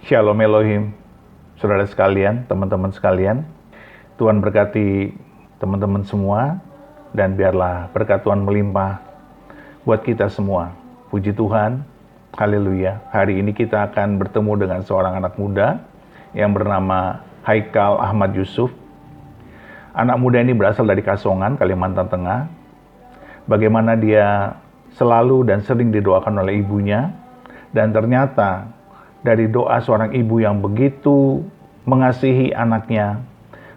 Shalom Elohim, saudara sekalian, teman-teman sekalian. Tuhan berkati teman-teman semua, dan biarlah berkat Tuhan melimpah buat kita semua. Puji Tuhan, haleluya. Hari ini kita akan bertemu dengan seorang anak muda yang bernama Haikal Ahmad Yusuf. Anak muda ini berasal dari Kasongan, Kalimantan Tengah. Bagaimana dia selalu dan sering didoakan oleh ibunya, dan ternyata dari doa seorang ibu yang begitu mengasihi anaknya,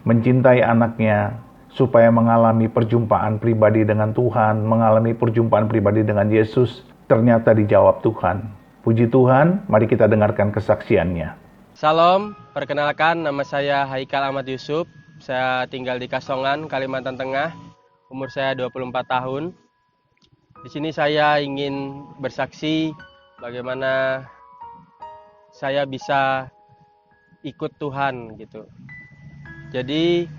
mencintai anaknya, supaya mengalami perjumpaan pribadi dengan Tuhan, mengalami perjumpaan pribadi dengan Yesus, ternyata dijawab Tuhan. Puji Tuhan, mari kita dengarkan kesaksiannya. Salam, perkenalkan nama saya Haikal Ahmad Yusuf. Saya tinggal di Kasongan, Kalimantan Tengah. Umur saya 24 tahun. Di sini saya ingin bersaksi bagaimana saya bisa ikut Tuhan gitu. Jadi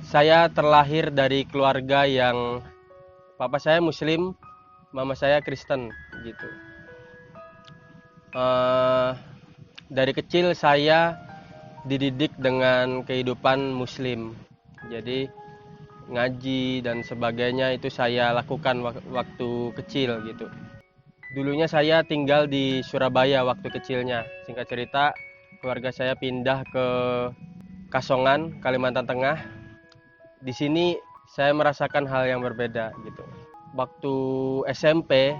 saya terlahir dari keluarga yang papa saya Muslim, mama saya Kristen gitu. Dari kecil saya dididik dengan kehidupan Muslim. Jadi ngaji dan sebagainya itu saya lakukan waktu kecil gitu. Dulunya saya tinggal di Surabaya waktu kecilnya. Singkat cerita, keluarga saya pindah ke Kasongan, Kalimantan Tengah. Di sini saya merasakan hal yang berbeda gitu. Waktu SMP,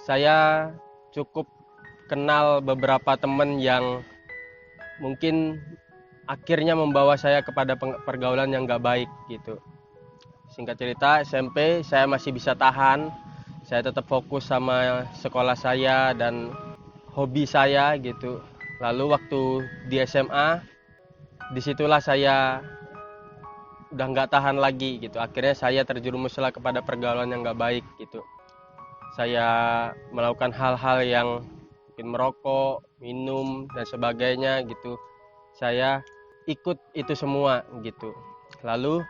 saya cukup kenal beberapa teman yang mungkin akhirnya membawa saya kepada pergaulan yang gak baik gitu. Singkat cerita, SMP saya masih bisa tahan. Saya tetap fokus sama sekolah saya dan hobi saya gitu. Lalu waktu di SMA, disitulah saya udah nggak tahan lagi gitu. Akhirnya saya terjerumuslah kepada pergaulan yang nggak baik gitu. Saya melakukan hal-hal yang mungkin merokok, minum dan sebagainya gitu. Saya ikut itu semua gitu. Lalu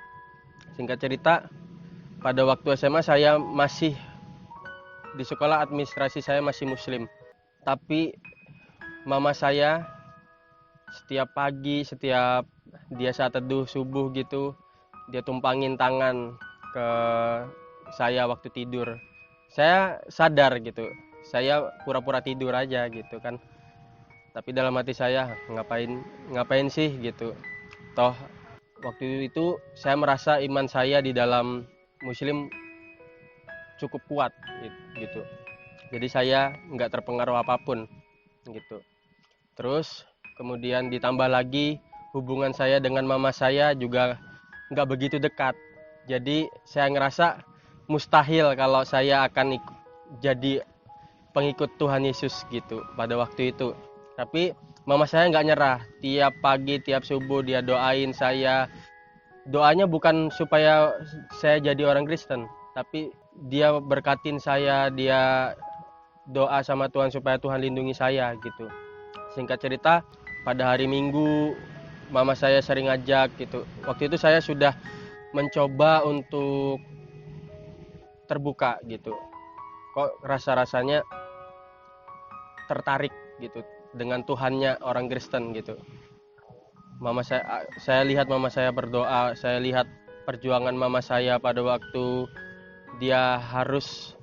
singkat cerita, pada waktu SMA saya masih di sekolah administrasi, saya masih Muslim. Tapi mama saya setiap pagi, setiap dia saat teduh subuh gitu, dia tumpangin tangan ke saya waktu tidur. Saya sadar gitu, saya pura-pura tidur aja gitu kan. Tapi dalam hati saya, ngapain sih gitu. Toh waktu itu saya merasa iman saya di dalam Muslim cukup kuat gitu. Jadi saya nggak terpengaruh apapun gitu. Terus kemudian ditambah lagi hubungan saya dengan mama saya juga nggak begitu dekat. Jadi saya ngerasa mustahil kalau saya akan jadi pengikut Tuhan Yesus gitu pada waktu itu. Tapi mama saya nggak nyerah. Tiap pagi, tiap subuh dia doain saya. Doanya bukan supaya saya jadi orang Kristen, tapi dia berkatin saya, dia doa sama Tuhan supaya Tuhan lindungi saya gitu. Singkat cerita, pada hari Minggu mama saya sering ngajak gitu. Waktu itu saya sudah mencoba untuk terbuka gitu. Kok rasa-rasanya tertarik gitu dengan Tuhannya orang Kristen gitu. Saya lihat mama saya berdoa, saya lihat perjuangan mama saya pada waktu dia harus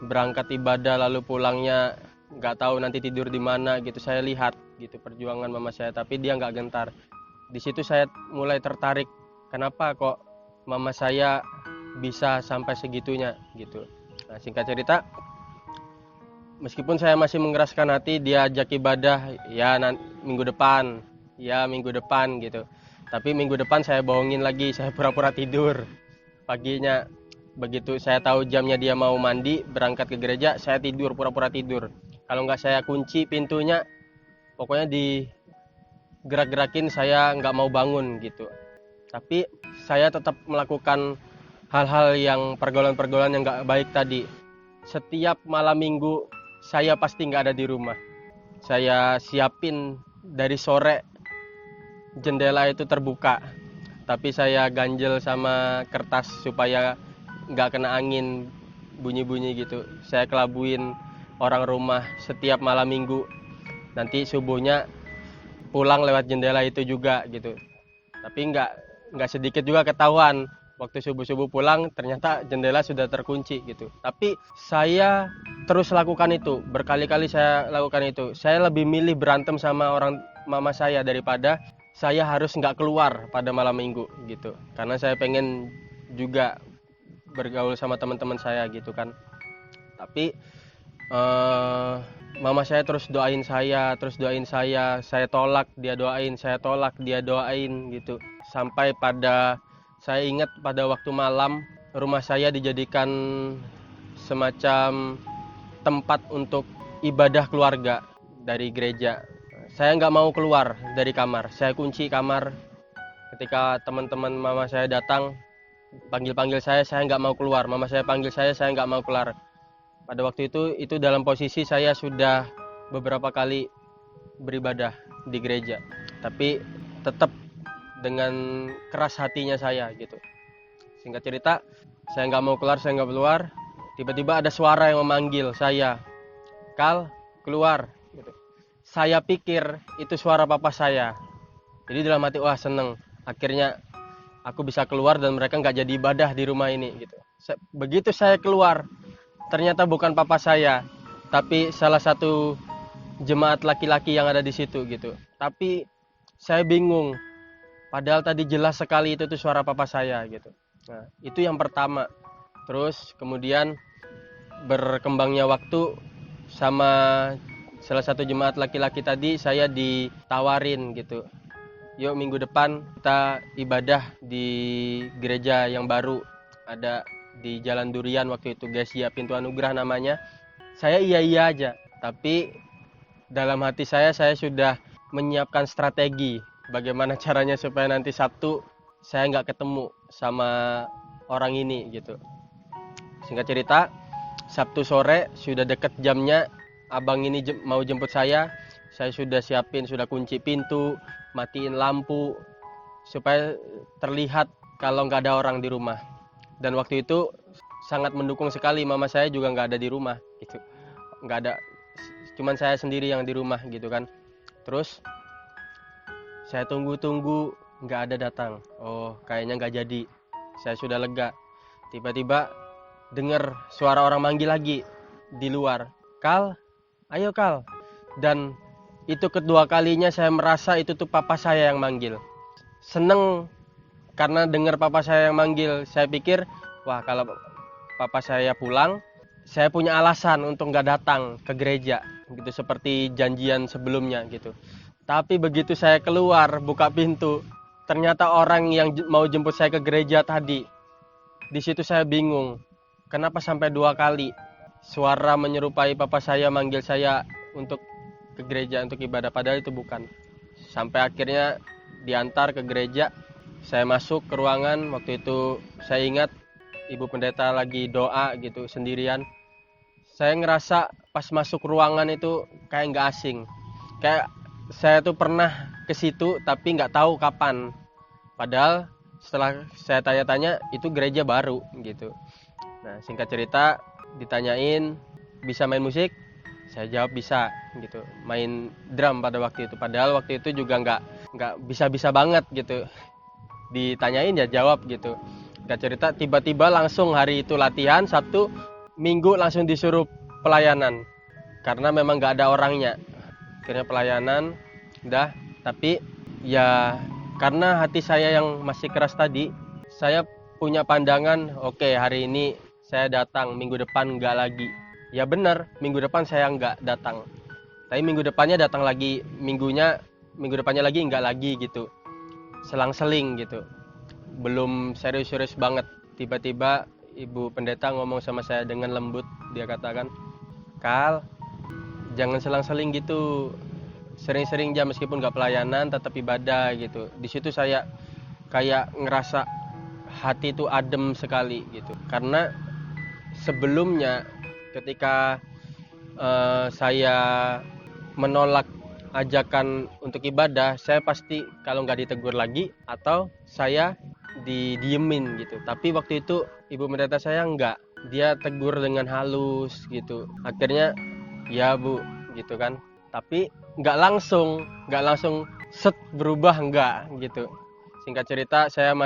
berangkat ibadah lalu pulangnya nggak tahu nanti tidur di mana gitu. Saya lihat gitu perjuangan mama saya, tapi dia nggak gentar. Di situ saya mulai tertarik, kenapa kok mama saya bisa sampai segitunya gitu. Nah, singkat cerita, meskipun saya masih mengeraskan hati, dia ajak ibadah minggu depan gitu. Tapi minggu depan saya bohongin lagi, saya pura-pura tidur. Paginya begitu saya tahu jamnya dia mau mandi berangkat ke gereja, saya tidur, pura-pura tidur. Kalau nggak saya kunci pintunya, pokoknya digerak-gerakin saya nggak mau bangun gitu. Tapi saya tetap melakukan hal-hal yang pergaulan-pergaulan yang nggak baik tadi. Setiap malam minggu saya pasti nggak ada di rumah. Saya siapin dari sore jendela itu terbuka, tapi saya ganjel sama kertas supaya nggak kena angin bunyi-bunyi gitu. Saya kelabuin orang rumah setiap malam minggu. nanti subuhnya pulang lewat jendela itu juga gitu. Tapi nggak sedikit juga ketahuan waktu subuh-subuh pulang ternyata jendela sudah terkunci gitu. Tapi saya terus lakukan itu, berkali-kali saya lakukan itu. Saya lebih milih berantem sama orang mama saya daripada saya harus nggak keluar pada malam minggu gitu. Karena saya pengen juga bergaul sama teman-teman saya gitu kan. Tapi mama saya terus doain saya tolak, dia doain, saya tolak, dia doain gitu. Sampai pada saya ingat pada waktu malam rumah saya dijadikan semacam tempat untuk ibadah keluarga dari gereja. Saya nggak mau keluar dari kamar, saya kunci kamar. Ketika teman-teman mama saya datang, panggil-panggil saya nggak mau keluar. Mama saya panggil saya nggak mau keluar. Pada waktu itu dalam posisi saya sudah beberapa kali beribadah di gereja, tapi tetap dengan keras hatinya saya gitu. Singkat cerita, saya nggak mau keluar, tiba-tiba ada suara yang memanggil saya, "Kal, keluar." Gitu. Saya pikir itu suara papa saya. Jadi dalam hati, wah seneng. Akhirnya aku bisa keluar dan mereka nggak jadi ibadah di rumah ini gitu. Begitu saya keluar, ternyata bukan papa saya, tapi salah satu jemaat laki-laki yang ada di situ gitu. Tapi saya bingung. Padahal tadi jelas sekali itu tuh suara papa saya gitu. Nah, itu yang pertama. Terus kemudian berkembangnya waktu sama salah satu jemaat laki-laki tadi saya ditawarin gitu. Yuk minggu depan kita ibadah di gereja yang baru ada di Jalan Durian waktu itu, Gesia Pintu Anugerah namanya. Saya iya aja, tapi dalam hati saya sudah menyiapkan strategi bagaimana caranya supaya nanti Sabtu saya nggak ketemu sama orang ini gitu. Singkat cerita, Sabtu sore sudah deket jamnya, abang ini mau jemput saya sudah siapin, sudah kunci pintu, matiin lampu supaya terlihat kalau nggak ada orang di rumah. Dan waktu itu sangat mendukung sekali, mama saya juga nggak ada di rumah gitu, nggak ada, cuman saya sendiri yang di rumah gitu kan. Terus saya tunggu nggak ada datang. Oh, kayaknya nggak jadi. Saya sudah lega. Tiba-tiba dengar suara orang manggil lagi di luar, "Kal, ayo Kal." Dan itu kedua kalinya saya merasa itu tuh papa saya yang manggil. Seneng karena dengar papa saya yang manggil. Saya pikir, wah kalau papa saya pulang, saya punya alasan untuk nggak datang ke gereja gitu, seperti janjian sebelumnya gitu. Tapi begitu saya keluar buka pintu, ternyata orang yang mau jemput saya ke gereja tadi. Di situ saya bingung, kenapa sampai 2 kali suara menyerupai papa saya manggil saya untuk ke gereja untuk ibadah, padahal itu bukan. Sampai akhirnya diantar ke gereja, saya masuk ke ruangan. Waktu itu saya ingat ibu pendeta lagi doa gitu sendirian. Saya ngerasa pas masuk ruangan itu kayak nggak asing, kayak saya tuh pernah ke situ tapi nggak tahu kapan. Padahal setelah saya tanya-tanya itu gereja baru gitu. Nah, singkat cerita ditanyain bisa main musik, saya jawab bisa gitu. Main drum pada waktu itu, padahal waktu itu juga nggak bisa banget gitu. Ditanyain ya jawab gitu. Singkat cerita tiba-tiba langsung hari itu latihan, Sabtu, Minggu langsung disuruh pelayanan karena memang nggak ada orangnya. Akhirnya pelayanan udah, tapi ya karena hati saya yang masih keras tadi, saya punya pandangan, oke, hari ini saya datang, minggu depan nggak lagi. Ya benar, minggu depan saya nggak datang, tapi minggu depannya datang lagi, minggu depannya lagi nggak lagi gitu, selang-seling gitu, belum serius-serius banget. Tiba-tiba ibu pendeta ngomong sama saya dengan lembut, dia katakan, "Kal, jangan selang-seling gitu, sering-sering aja meskipun nggak pelayanan tetap ibadah gitu." Di situ saya kayak ngerasa hati itu adem sekali gitu, karena sebelumnya ketika saya menolak ajakan untuk ibadah, saya pasti kalau nggak ditegur lagi atau saya didiemin gitu. Tapi waktu itu ibu pendeta saya nggak, dia tegur dengan halus gitu. Akhirnya ya bu gitu kan. Tapi nggak langsung set berubah, enggak gitu. Singkat cerita, saya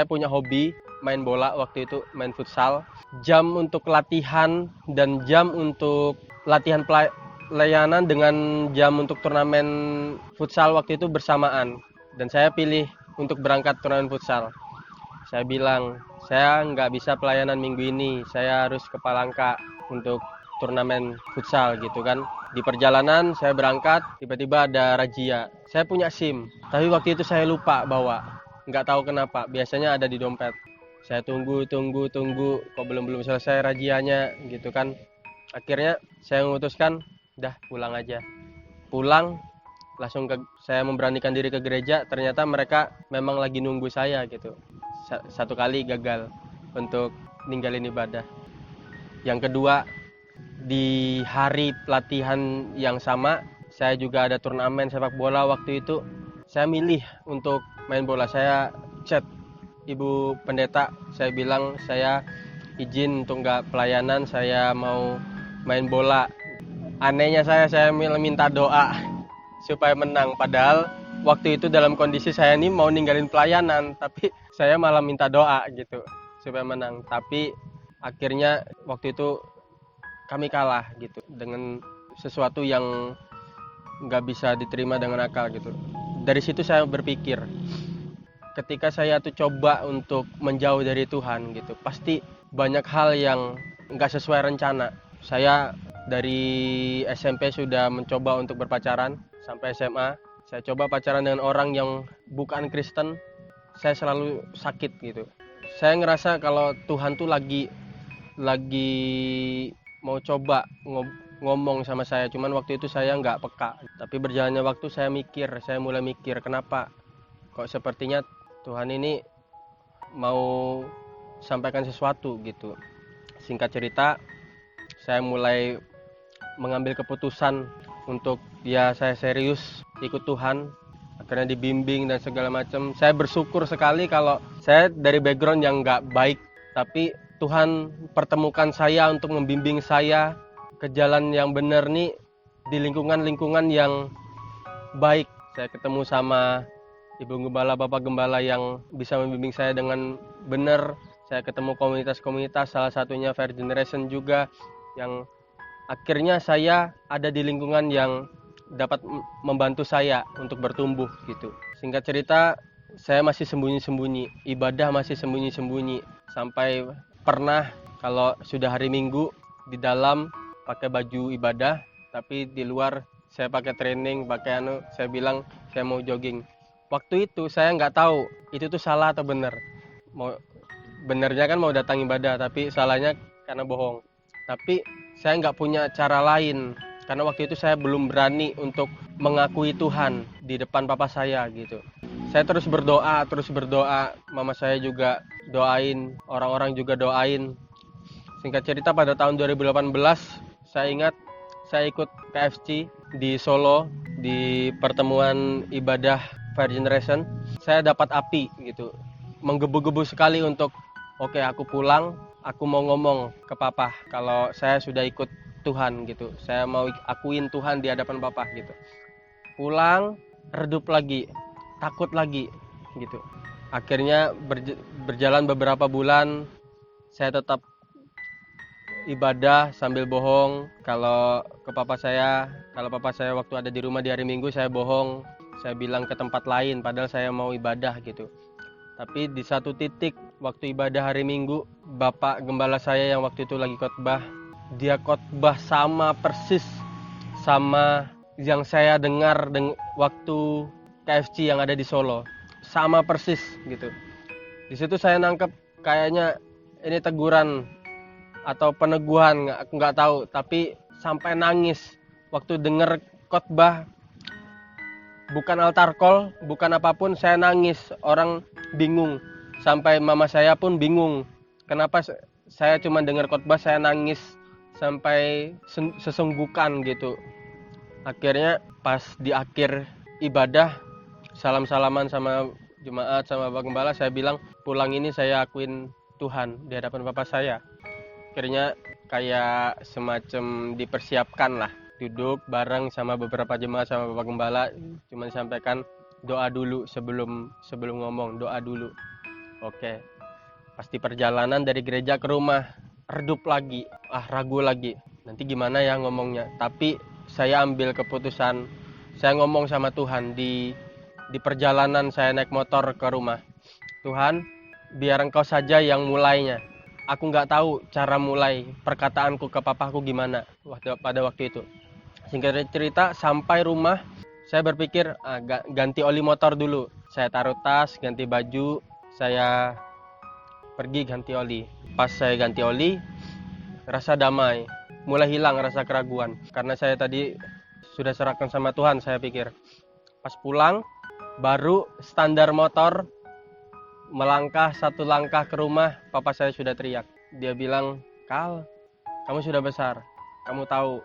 punya hobi main bola waktu itu, main futsal. Jam untuk latihan dan jam untuk latihan pelayanan dengan jam untuk turnamen futsal waktu itu bersamaan. Dan saya pilih untuk berangkat turnamen futsal. Saya bilang, saya nggak bisa pelayanan minggu ini, saya harus ke Palangka untuk turnamen futsal gitu kan. Di perjalanan saya berangkat, tiba-tiba ada razia. Saya punya SIM, tapi waktu itu saya lupa bawa. Nggak tahu kenapa, biasanya ada di dompet. Saya tunggu, kok belum selesai razianya gitu kan. Akhirnya saya memutuskan, dah pulang aja. Pulang, saya memberanikan diri ke gereja, ternyata mereka memang lagi nunggu saya gitu. Satu kali gagal untuk ninggalin ibadah. Yang kedua, di hari pelatihan yang sama, saya juga ada turnamen sepak bola waktu itu. Saya milih untuk main bola. Saya chat ibu pendeta, saya bilang saya izin untuk nggak pelayanan, saya mau main bola. Anehnya saya minta doa supaya menang, padahal waktu itu dalam kondisi saya ini mau ninggalin pelayanan, tapi saya malah minta doa gitu supaya menang. Tapi akhirnya waktu itu kami kalah gitu dengan sesuatu yang nggak bisa diterima dengan akal gitu. Dari situ saya berpikir, ketika saya tuh coba untuk menjauh dari Tuhan gitu, pasti banyak hal yang nggak sesuai rencana. Saya dari SMP sudah mencoba untuk berpacaran sampai SMA. Saya coba pacaran dengan orang yang bukan Kristen, saya selalu sakit gitu. Saya ngerasa kalau Tuhan tuh lagi mau coba ngomong sama saya, cuman waktu itu saya nggak peka. Tapi berjalannya waktu saya mulai mikir, kenapa kok sepertinya Tuhan ini mau sampaikan sesuatu gitu. Singkat cerita, saya mulai mengambil keputusan untuk saya serius ikut Tuhan. Akhirnya dibimbing dan segala macam. Saya bersyukur sekali kalau saya dari background yang nggak baik, tapi Tuhan pertemukan saya untuk membimbing saya ke jalan yang benar nih, di lingkungan-lingkungan yang baik. Saya ketemu sama Ibu Gembala, Bapak Gembala yang bisa membimbing saya dengan benar. Saya ketemu komunitas-komunitas, salah satunya Fair Generation juga, yang akhirnya saya ada di lingkungan yang dapat membantu saya untuk bertumbuh gitu. Singkat cerita, saya masih sembunyi-sembunyi, ibadah masih sembunyi-sembunyi, sampai pernah kalau sudah hari Minggu di dalam pakai baju ibadah, tapi di luar saya pakai training, saya bilang saya mau jogging. Waktu itu saya nggak tahu itu tuh salah atau benar. Benernya kan mau datang ibadah, tapi salahnya karena bohong. Tapi saya nggak punya cara lain, karena waktu itu saya belum berani untuk mengakui Tuhan di depan papa saya gitu. Saya terus berdoa, mama saya juga doain, orang-orang juga doain. Singkat cerita, pada tahun 2018, saya ingat saya ikut KFC di Solo, di pertemuan ibadah Fire Generation. Saya dapat api gitu, menggebu-gebu sekali untuk oke, aku pulang, aku mau ngomong ke papa kalau saya sudah ikut Tuhan gitu. Saya mau akuin Tuhan di hadapan papa gitu. Pulang, redup lagi, takut lagi gitu. Akhirnya berjalan beberapa bulan, saya tetap ibadah sambil bohong kalau papa saya waktu ada di rumah di hari Minggu, saya bohong, saya bilang ke tempat lain padahal saya mau ibadah gitu. Tapi di satu titik waktu ibadah hari Minggu, Bapak Gembala saya yang waktu itu lagi khotbah, dia khotbah sama persis sama yang saya dengar waktu KFC yang ada di Solo, sama persis gitu. Di situ saya nangkep kayaknya ini teguran atau peneguhan, nggak tahu, tapi sampai nangis waktu denger khotbah. Bukan altar call, bukan apapun, saya nangis. Orang bingung, sampai mama saya pun bingung kenapa saya cuma dengar khotbah saya nangis sampai sesenggukan gitu. Akhirnya pas di akhir ibadah, salam-salaman sama jemaat, sama Bapak Gembala, saya bilang pulang ini saya akuin Tuhan di hadapan bapak saya. Akhirnya kayak semacam dipersiapkan lah duduk bareng sama beberapa jemaat sama Bapak Gembala, cuma sampaikan doa dulu sebelum ngomong, doa dulu. Oke. Pasti perjalanan dari gereja ke rumah redup lagi, ragu lagi. Nanti gimana ya ngomongnya? Tapi saya ambil keputusan, saya ngomong sama Tuhan di perjalanan saya naik motor ke rumah. Tuhan, biar Engkau saja yang mulainya. Aku nggak tahu cara mulai perkataanku ke papaku gimana pada waktu itu. Singkat cerita, sampai rumah saya berpikir ganti oli motor dulu. Saya taruh tas, ganti baju, saya pergi ganti oli. Pas saya ganti oli, rasa damai, mulai hilang rasa keraguan. Karena saya tadi sudah serahkan sama Tuhan, saya pikir. Pas pulang, baru standar motor, melangkah satu langkah ke rumah, papa saya sudah teriak. Dia bilang, Kal, kamu sudah besar, kamu tahu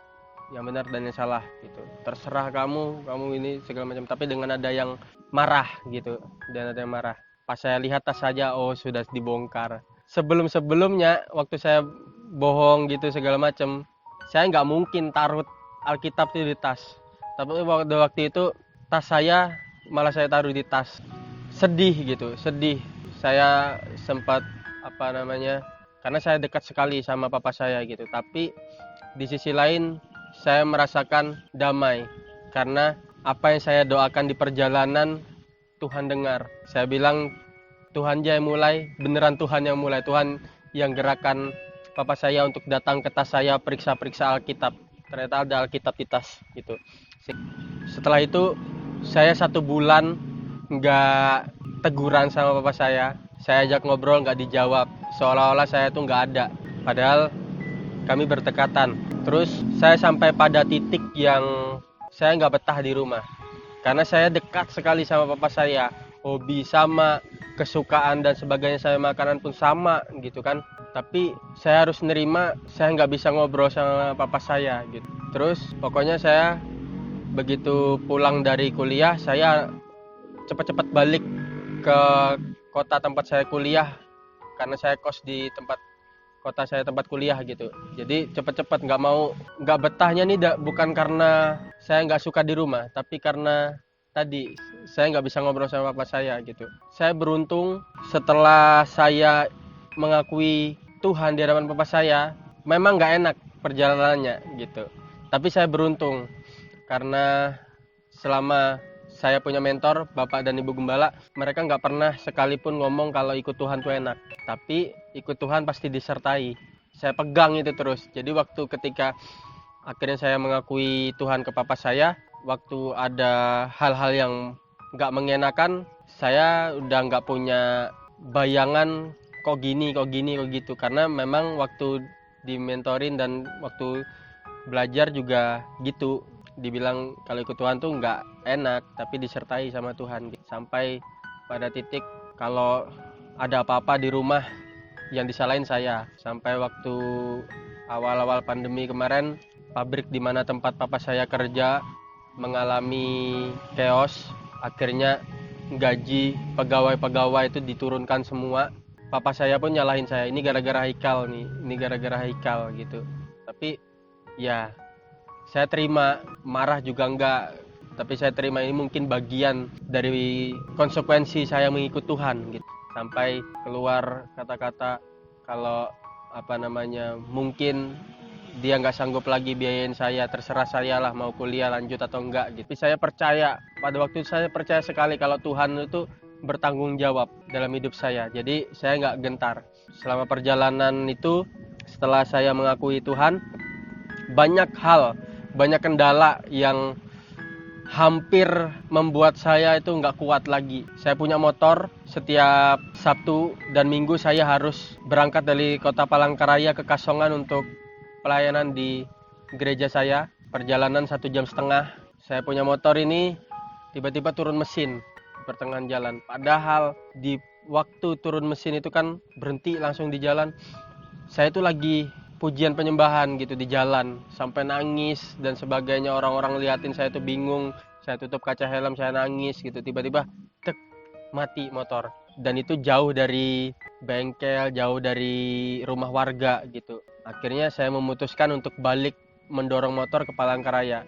yang benar dan yang salah gitu. Terserah kamu ini segala macam. Tapi dengan ada yang marah gitu, dan ada yang marah. Pas saya lihat tas saja, sudah dibongkar. Sebelumnya waktu saya bohong gitu segala macam, saya nggak mungkin taruh Alkitab itu di tas. Tapi waktu itu tas saya malah saya taruh di tas. Sedih gitu, sedih. Saya sempat karena saya dekat sekali sama papa saya gitu. Tapi di sisi lain saya merasakan damai karena apa yang saya doakan di perjalanan Tuhan dengar. Saya bilang Tuhan aja yang mulai, beneran Tuhan yang mulai. Tuhan yang gerakan papa saya untuk datang ke tas saya periksa Alkitab. Ternyata ada Alkitab di tas gitu. Setelah itu saya 1 bulan nggak teguran sama papa saya. Saya ajak ngobrol nggak dijawab. Seolah-olah saya tuh nggak ada. Padahal kami berdekatan. Terus saya sampai pada titik yang saya nggak betah di rumah. Karena saya dekat sekali sama papa saya. Hobi sama, kesukaan dan sebagainya saya makanan pun sama gitu kan. Tapi saya harus nerima, saya nggak bisa ngobrol sama papa saya gitu. Terus pokoknya saya begitu pulang dari kuliah, saya cepat-cepat balik ke kota tempat saya kuliah. Karena saya kos di kota saya tempat kuliah gitu. Jadi cepat-cepat nggak betahnya nih bukan karena saya nggak suka di rumah, tapi karena tadi saya nggak bisa ngobrol sama papa saya gitu. Saya beruntung setelah saya mengakui Tuhan di hadapan papa saya, memang nggak enak perjalanannya gitu. Tapi saya beruntung karena selama saya punya mentor, Bapak dan Ibu Gembala, mereka nggak pernah sekalipun ngomong kalau ikut Tuhan tuh enak. Tapi ikut Tuhan pasti disertai. Saya pegang itu terus. Jadi waktu ketika akhirnya saya mengakui Tuhan ke papa saya, waktu ada hal-hal yang nggak mengenakan, saya udah nggak punya bayangan kok gini, kok gitu. Karena memang waktu dimentorin dan waktu belajar juga gitu. Dibilang kalau ikut Tuhan tuh nggak enak, tapi disertai sama Tuhan. Sampai pada titik kalau ada apa-apa di rumah yang disalahin saya. Sampai waktu awal-awal pandemi kemarin, pabrik di mana tempat papa saya kerja mengalami chaos. Akhirnya gaji pegawai-pegawai itu diturunkan semua. Papa saya pun nyalahin saya, ini gara-gara Haikal nih, ini gara-gara Haikal gitu. Tapi ya saya terima, marah juga enggak, tapi saya terima ini mungkin bagian dari konsekuensi saya mengikut Tuhan gitu. Sampai keluar kata-kata kalau mungkin dia nggak sanggup lagi biayain saya, terserah saya lah mau kuliah lanjut atau enggak gitu. Tapi saya percaya, pada waktu itu saya percaya sekali kalau Tuhan itu bertanggung jawab dalam hidup saya. Jadi saya nggak gentar. Selama perjalanan itu, setelah saya mengakui Tuhan, banyak kendala yang hampir membuat saya itu nggak kuat lagi. Saya punya motor, setiap Sabtu dan Minggu saya harus berangkat dari kota Palangkaraya ke Kasongan untuk pelayanan di gereja saya. Perjalanan 1,5 jam. Saya punya motor ini tiba-tiba turun mesin di pertengahan jalan. Padahal di waktu turun mesin itu kan berhenti langsung di jalan. Saya itu lagi pujian penyembahan gitu di jalan, sampai nangis dan sebagainya. Orang-orang liatin saya tuh bingung. Saya tutup kaca helm, saya nangis gitu. Tiba-tiba mati motor. Dan itu jauh dari bengkel, jauh dari rumah warga gitu. Akhirnya saya memutuskan untuk balik mendorong motor ke Palangkaraya.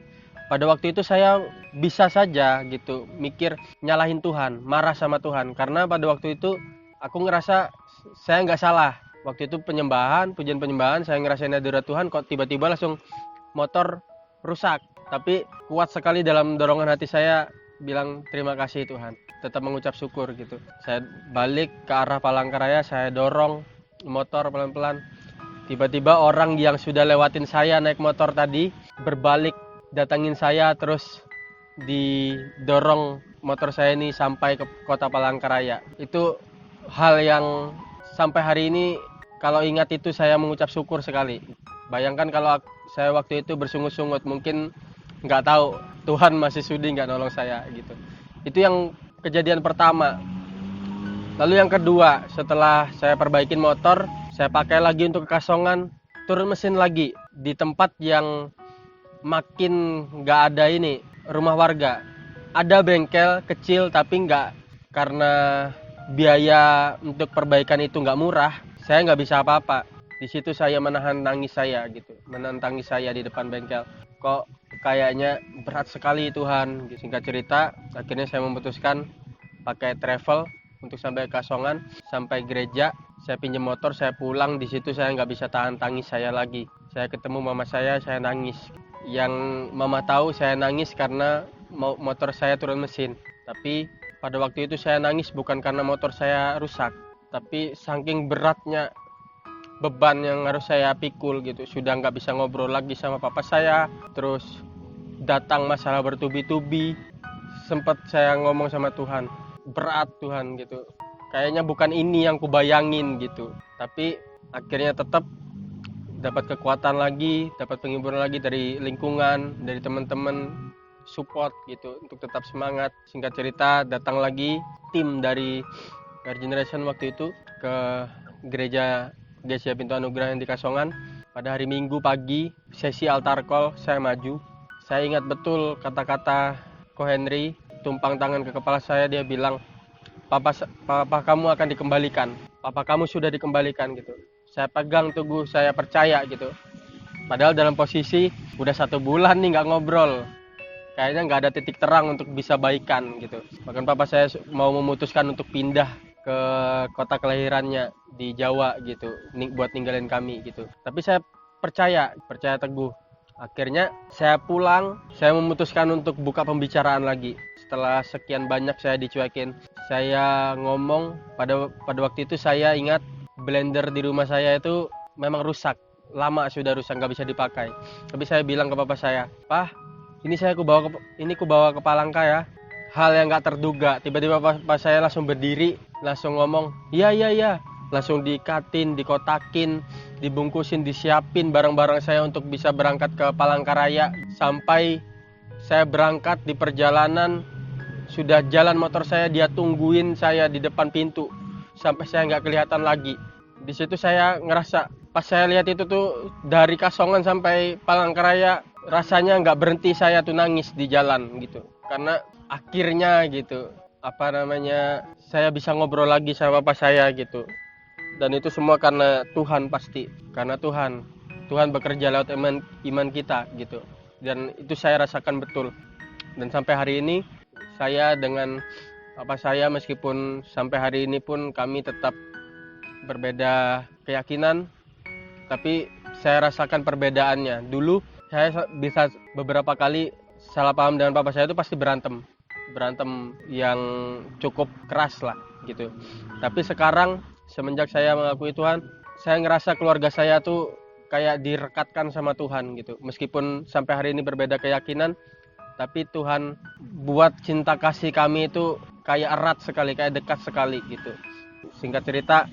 Pada waktu itu saya bisa saja gitu mikir nyalahin Tuhan, marah sama Tuhan, karena pada waktu itu aku ngerasa saya nggak salah. Waktu itu pujian penyembahan, saya ngerasain hadirat Tuhan, kok tiba-tiba langsung motor rusak. Tapi kuat sekali dalam dorongan hati saya bilang terima kasih Tuhan, tetap mengucap syukur gitu. Saya balik ke arah Palangkaraya, saya dorong motor pelan-pelan. Tiba-tiba orang yang sudah lewatin saya naik motor tadi berbalik datangin saya, terus didorong motor saya ini sampai ke kota Palangkaraya. Itu hal yang sampai hari ini kalau ingat itu saya mengucap syukur sekali. Bayangkan kalau saya waktu itu bersungut-sungut, mungkin nggak tahu Tuhan masih sudi nggak nolong saya gitu. Itu yang kejadian pertama. Lalu yang kedua, setelah saya perbaikin motor, saya pakai lagi untuk ke Kasongan, turun mesin lagi di tempat yang makin nggak ada ini rumah warga. Ada bengkel kecil tapi nggak, karena biaya untuk perbaikan itu nggak murah, saya nggak bisa apa-apa. Di situ saya menahan tangis saya gitu, menahan tangis saya di depan bengkel. Kok kayaknya berat sekali Tuhan. Singkat cerita, akhirnya saya memutuskan pakai travel untuk sampai Kasongan, sampai gereja. Saya pinjam motor, saya pulang. Di situ saya nggak bisa tahan tangis saya lagi. Saya ketemu mama saya nangis. Yang mama tahu saya nangis karena motor saya turun mesin. Tapi pada waktu itu saya nangis bukan karena motor saya rusak, tapi saking beratnya beban yang harus saya pikul gitu. Sudah nggak bisa ngobrol lagi sama papa saya, terus datang masalah bertubi-tubi. Sempat saya ngomong sama Tuhan, berat Tuhan gitu, kayaknya bukan ini yang kubayangin gitu. Tapi akhirnya tetap dapat kekuatan lagi, dapat penghiburan lagi dari lingkungan, dari teman-teman, support gitu untuk tetap semangat. Singkat cerita, datang lagi tim dari Generation waktu itu ke gereja Gereja Pintu Anugerah yang di Kasongan. Pada hari Minggu pagi, sesi altar call, saya maju. Saya ingat betul kata-kata Ko Henry, tumpang tangan ke kepala saya, dia bilang, Papa kamu akan dikembalikan. Papa kamu sudah dikembalikan gitu. Saya pegang teguh, saya percaya gitu. Padahal dalam posisi udah 1 bulan nih nggak ngobrol. Kayaknya nggak ada titik terang untuk bisa baikan gitu. Bahkan papa saya mau memutuskan untuk pindah ke kota kelahirannya di Jawa gitu, buat ninggalin kami gitu. Tapi saya percaya teguh. Akhirnya saya pulang, saya memutuskan untuk buka pembicaraan lagi. Setelah sekian banyak saya dicuekin, saya ngomong. Pada waktu itu saya ingat blender di rumah saya itu memang rusak, lama sudah rusak, nggak bisa dipakai. Tapi saya bilang ke papa saya, "Pah, ini kubawa ke Palangka ya." Hal yang nggak terduga, tiba-tiba papa saya langsung berdiri, langsung ngomong, iya. Langsung dikatin, dikotakin, dibungkusin, disiapin barang-barang saya untuk bisa berangkat ke Palangkaraya. Sampai saya berangkat di perjalanan, sudah jalan motor saya, dia tungguin saya di depan pintu sampai saya nggak kelihatan lagi. Di situ saya ngerasa, pas saya lihat itu tuh dari Kasongan sampai Palangkaraya, rasanya nggak berhenti saya tuh nangis di jalan gitu. Karena akhirnya gitu, saya bisa ngobrol lagi sama papa saya gitu. Dan itu semua karena Tuhan pasti. Karena Tuhan bekerja lewat iman kita gitu. Dan itu saya rasakan betul. Dan sampai hari ini, saya dengan papa saya, meskipun sampai hari ini pun kami tetap berbeda keyakinan, tapi saya rasakan perbedaannya. Dulu saya bisa beberapa kali salah paham dengan papa saya itu pasti berantem yang cukup keras lah gitu. Tapi sekarang semenjak saya mengakui Tuhan, saya ngerasa keluarga saya tuh kayak direkatkan sama Tuhan gitu. Meskipun sampai hari ini berbeda keyakinan, tapi Tuhan buat cinta kasih kami itu kayak erat sekali, kayak dekat sekali gitu. Singkat cerita,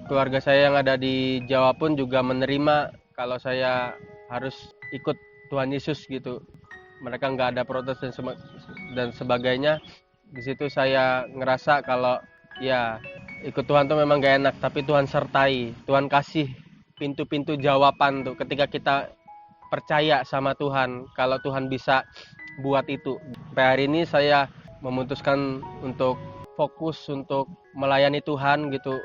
keluarga saya yang ada di Jawa pun juga menerima kalau saya harus ikut Tuhan Yesus gitu. Mereka nggak ada protes dan sebagainya. Di situ saya ngerasa kalau ya ikut Tuhan tuh memang gak enak, tapi Tuhan sertai, Tuhan kasih pintu-pintu jawaban tuh ketika kita percaya sama Tuhan, kalau Tuhan bisa buat itu. Sampai hari ini saya memutuskan untuk fokus untuk melayani Tuhan gitu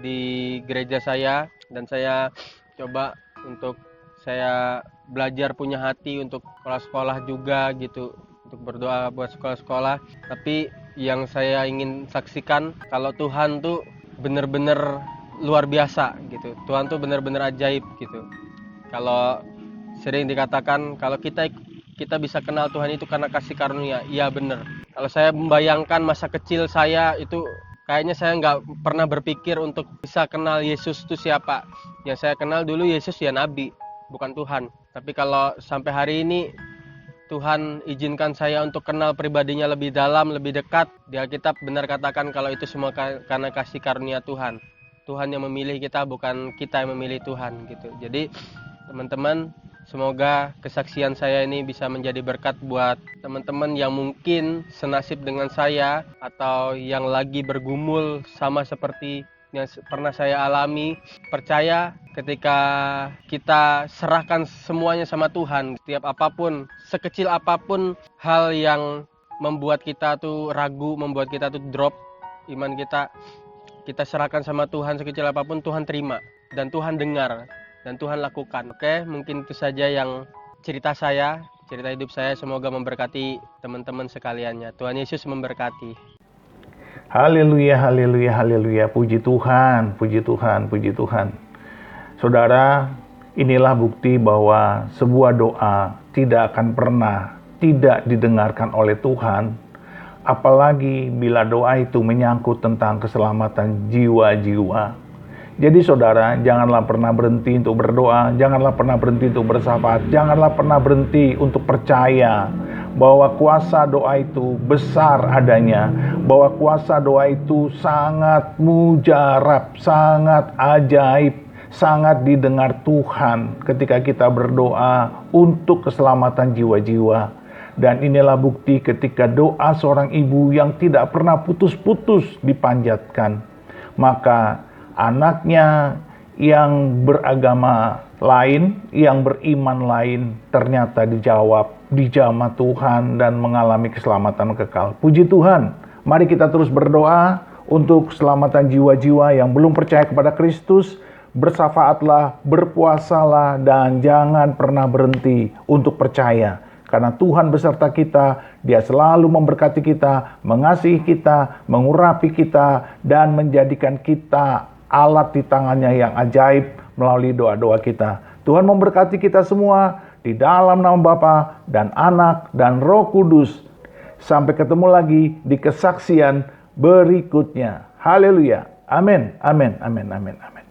di gereja saya, dan saya coba untuk saya belajar punya hati untuk sekolah-sekolah juga gitu, untuk berdoa buat sekolah-sekolah. Tapi yang saya ingin saksikan kalau Tuhan tuh bener-bener luar biasa gitu. Tuhan tuh bener-bener ajaib gitu. Kalau sering dikatakan kalau kita bisa kenal Tuhan itu karena kasih karunia, iya bener. Kalau saya membayangkan masa kecil saya itu, kayaknya saya nggak pernah berpikir untuk bisa kenal Yesus itu siapa. Yang saya kenal dulu Yesus ya nabi, bukan Tuhan. Tapi kalau sampai hari ini Tuhan izinkan saya untuk kenal pribadinya lebih dalam, lebih dekat. Di Alkitab benar katakan kalau itu semua karena kasih karunia Tuhan. Tuhan yang memilih kita, bukan kita yang memilih Tuhan gitu. Jadi teman-teman, semoga kesaksian saya ini bisa menjadi berkat buat teman-teman yang mungkin senasib dengan saya atau yang lagi bergumul sama seperti yang pernah saya alami. Percaya ketika kita serahkan semuanya sama Tuhan, setiap apapun, sekecil apapun hal yang membuat kita tuh ragu, membuat kita tuh drop iman kita serahkan sama Tuhan, sekecil apapun Tuhan terima dan Tuhan dengar dan Tuhan lakukan. Oke, mungkin itu saja yang cerita hidup saya. Semoga memberkati teman-teman sekaliannya. Tuhan Yesus memberkati. Haleluya, haleluya, haleluya. Puji Tuhan, puji Tuhan, puji Tuhan. Saudara, inilah bukti bahwa sebuah doa tidak akan pernah tidak didengarkan oleh Tuhan, apalagi bila doa itu menyangkut tentang keselamatan jiwa-jiwa. Jadi saudara, janganlah pernah berhenti untuk berdoa, janganlah pernah berhenti untuk bersyafaat, janganlah pernah berhenti untuk percaya bahwa kuasa doa itu besar adanya, bahwa kuasa doa itu sangat mujarab, sangat ajaib, sangat didengar Tuhan ketika kita berdoa untuk keselamatan jiwa-jiwa. Dan inilah bukti ketika doa seorang ibu yang tidak pernah putus-putus dipanjatkan, maka anaknya yang beragama lain, yang beriman lain, ternyata dijawab, dijamah Tuhan dan mengalami keselamatan kekal. Puji Tuhan, mari kita terus berdoa untuk keselamatan jiwa-jiwa yang belum percaya kepada Kristus. Bersyafaatlah, berpuasalah, dan jangan pernah berhenti untuk percaya. Karena Tuhan beserta kita, Dia selalu memberkati kita, mengasihi kita, mengurapi kita, dan menjadikan kita alat di tangannya yang ajaib melalui doa-doa kita. Tuhan memberkati kita semua di dalam nama Bapa dan Anak dan Roh Kudus. Sampai ketemu lagi di kesaksian berikutnya. Haleluya. Amin, amin, amin, amin, amin.